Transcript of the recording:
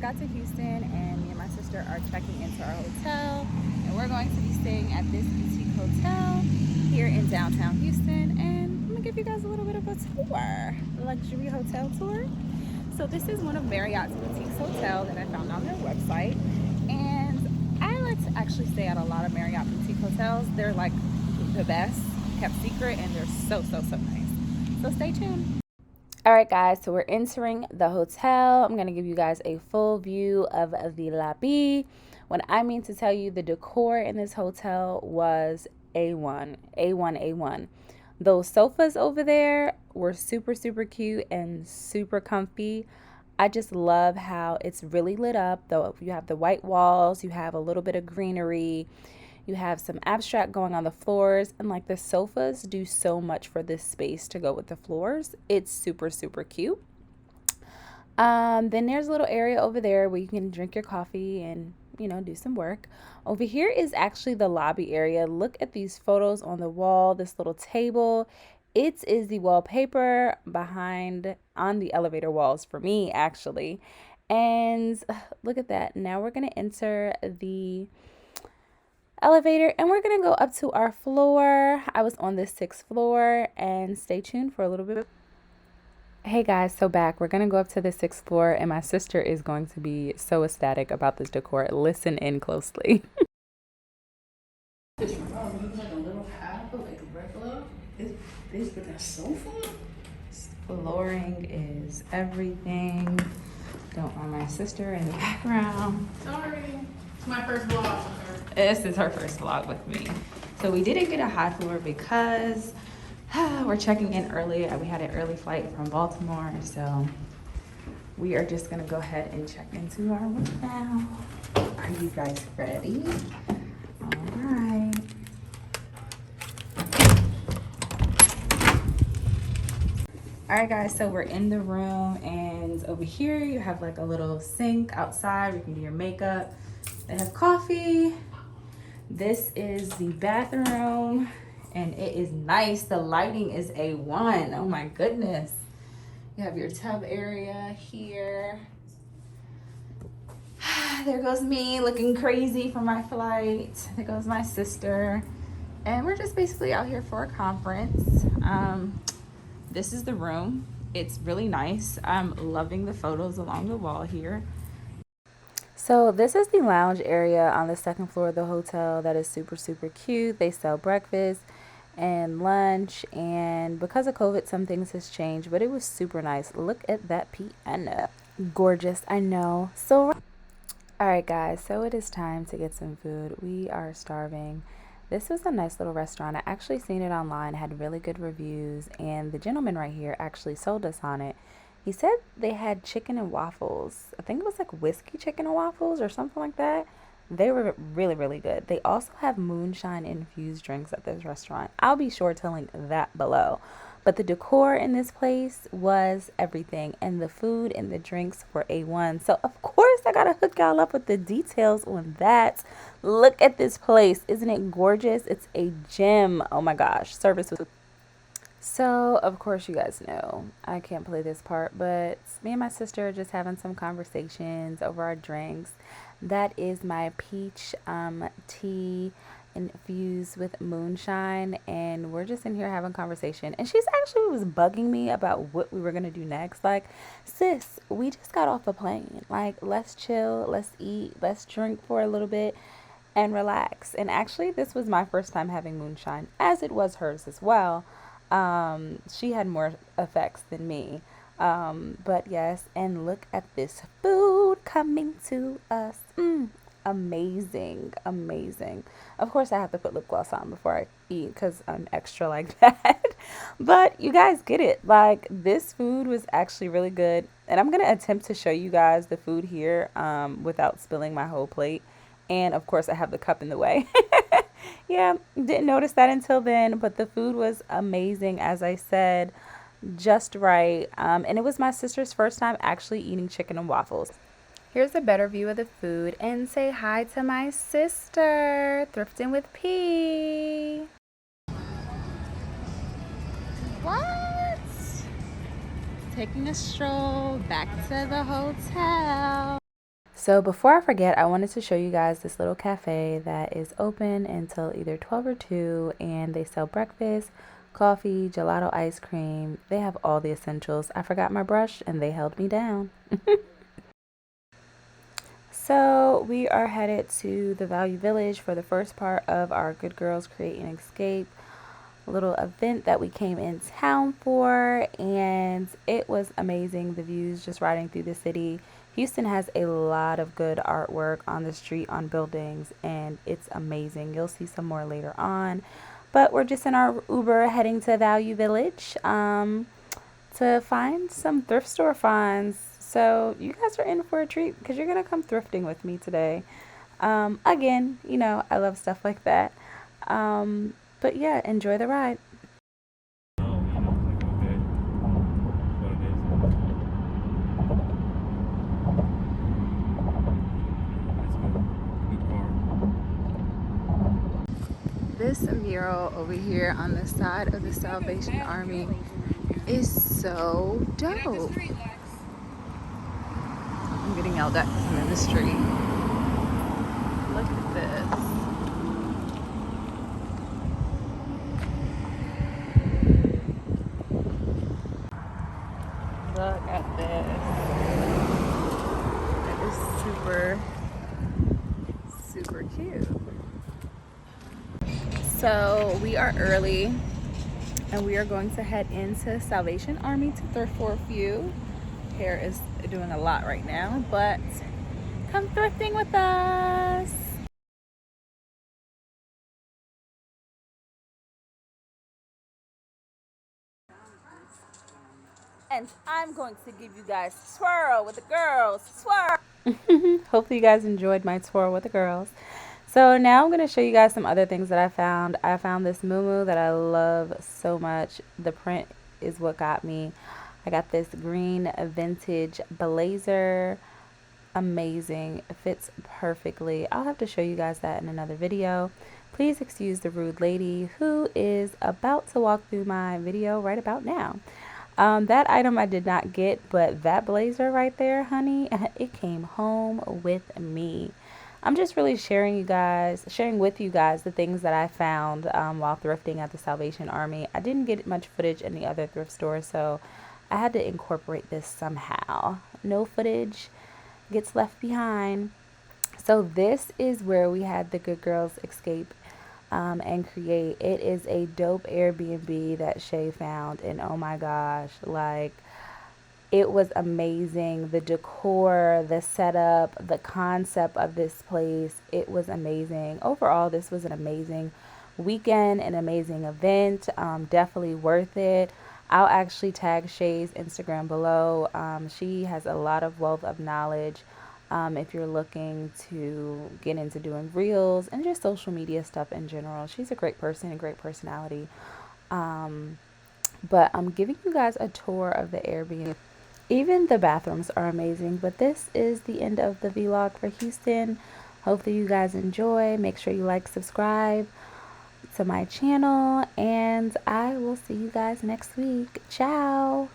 just got to Houston, and me and my sister are checking into our hotel, and we're going to be staying at this boutique hotel here in downtown Houston. And I'm gonna give you guys a little bit of a tour, luxury hotel tour. So this is one of Marriott's boutique hotels that I found on their website, and I like to actually stay at a lot of Marriott boutique hotels. They're like the best kept secret, and they're so nice. So stay tuned. All right, guys, so we're entering the hotel. I'm going to give you guys a full view of the lobby. When I mean to tell you, the decor in this hotel was A1, A1, A1. Those sofas over there were super cute and super comfy. I just love how it's really lit up. Though you have the white walls, you have a little bit of greenery, you have some abstract going on the floors, and like the sofas do so much for this space to go with the floors. It's super cute. Then there's a little area over there where you can drink your coffee and, you know, do some work. Over here is actually the lobby area. Look at these photos on the wall, this little table. It is the wallpaper behind on the elevator walls for me, actually. And look at that. Now we're going to enter the elevator and we're gonna go up to our floor. I was on the 6th floor, and stay tuned for a little bit. Hey guys, so back, we're gonna go up to the 6th floor, and my sister is going to be so ecstatic about this decor. Listen in closely. It's like a little half of like a regular. It's this, but that sofa. Flooring is everything. Don't mind my sister in the background. Sorry, it's my first vlog. This is her first vlog with me. So we didn't get a high floor because we're checking in early. We had an early flight from Baltimore, so we are just gonna go ahead and check into our room now. Are you guys ready? All right. All right, guys, so we're in the room, and over here you have like a little sink outside where you can do your makeup. They have coffee. This is the bathroom, and it is nice. The lighting is A1. Oh my goodness. You have your tub area here. There goes me looking crazy for my flight. There goes my sister. And we're just basically out here for a conference. This is the room. It's really nice. I'm loving the photos along the wall here. So this is the lounge area on the 2nd floor of the hotel that is super cute. They sell breakfast and lunch, and because of COVID, some things has changed, but it was super nice. Look at that piano. Gorgeous, I know. So, all right, guys, so it is time to get some food. We are starving. This was a nice little restaurant. I actually seen it online, had really good reviews, and the gentleman right here actually sold us on it. He said they had chicken and waffles. I think it was like whiskey chicken and waffles or something like that. They were really good. They also have moonshine infused drinks at this restaurant. I'll be sure to link that below. But the decor in this place was everything, and the food and the drinks were A1. So of course I gotta hook y'all up with the details on that. Look at this place. Isn't it gorgeous? It's a gem. Oh my gosh. Service was... So, of course, you guys know I can't play this part, but me and my sister are just having some conversations over our drinks. That is my peach tea infused with moonshine, and we're just in here having conversation. And she's actually was bugging me about what we were going to do next. Like, sis, we just got off a plane. Like, let's chill, let's eat, let's drink for a little bit and relax. And actually, this was my first time having moonshine, as it was hers as well. She had more effects than me. But yes, and look at this food coming to us. Amazing. Of course, I have to put lip gloss on before I eat because I'm extra like that. But you guys get it. Like, this food was actually really good. And I'm going to attempt to show you guys the food here without spilling my whole plate. And of course, I have the cup in the way. Yeah, didn't notice that until then, but the food was amazing, as I said, just right. And it was my sister's first time actually eating chicken and waffles. Here's a better view of the food, and say hi to my sister, Thrifting with P. What? Taking a stroll back to the hotel. So before I forget, I wanted to show you guys this little cafe that is open until either 12 or 2, and they sell breakfast, coffee, gelato ice cream. They have all the essentials. I forgot my brush and they held me down. So we are headed to the Value Village for the first part of our Good Girls Create and Escape little event that we came in town for, and it was amazing. The views just riding through the city. Houston has a lot of good artwork on the street, on buildings, and it's amazing. You'll see some more later on, but we're just in our Uber heading to Value Village to find some thrift store finds. So you guys are in for a treat because you're gonna come thrifting with me today. Again, you know, I love stuff like that. But yeah, enjoy the ride. This mural over here on the side of the Salvation Army is so dope. I'm getting yelled at because I'm in the street. Look at this. Look at this. It is super, super cute. So we are early and we are going to head into Salvation Army to thrift for a few. Hair is doing a lot right now, but come thrifting with us. And I'm going to give you guys a swirl with the girls. Swirl. Hopefully you guys enjoyed my tour with the girls. So now I'm going to show you guys some other things that I found. I found this muumuu that I love so much. The print is what got me. I got this green vintage blazer. Amazing. It fits perfectly. I'll have to show you guys that in another video. Please excuse the rude lady who is about to walk through my video right about now. That item I did not get, but that blazer right there, honey, it came home with me. I'm just really sharing with you guys the things that I found while thrifting at the Salvation Army. I didn't get much footage in the other thrift stores, so I had to incorporate this somehow. No footage gets left behind. So this is where we had the Good Girls Escape and Create. It is a dope Airbnb that Shay found, and oh my gosh, like, it was amazing. The decor, the setup, the concept of this place, it was amazing. Overall, this was an amazing weekend, an amazing event. Definitely worth it. I'll actually tag Shay's Instagram below. She has a lot of wealth of knowledge. If you're looking to get into doing reels and just social media stuff in general, she's a great person, a great personality. But I'm giving you guys a tour of the Airbnb. Even the bathrooms are amazing, but this is the end of the vlog for Houston. Hopefully you guys enjoy. Make sure you like, subscribe to my channel, and I will see you guys next week. Ciao.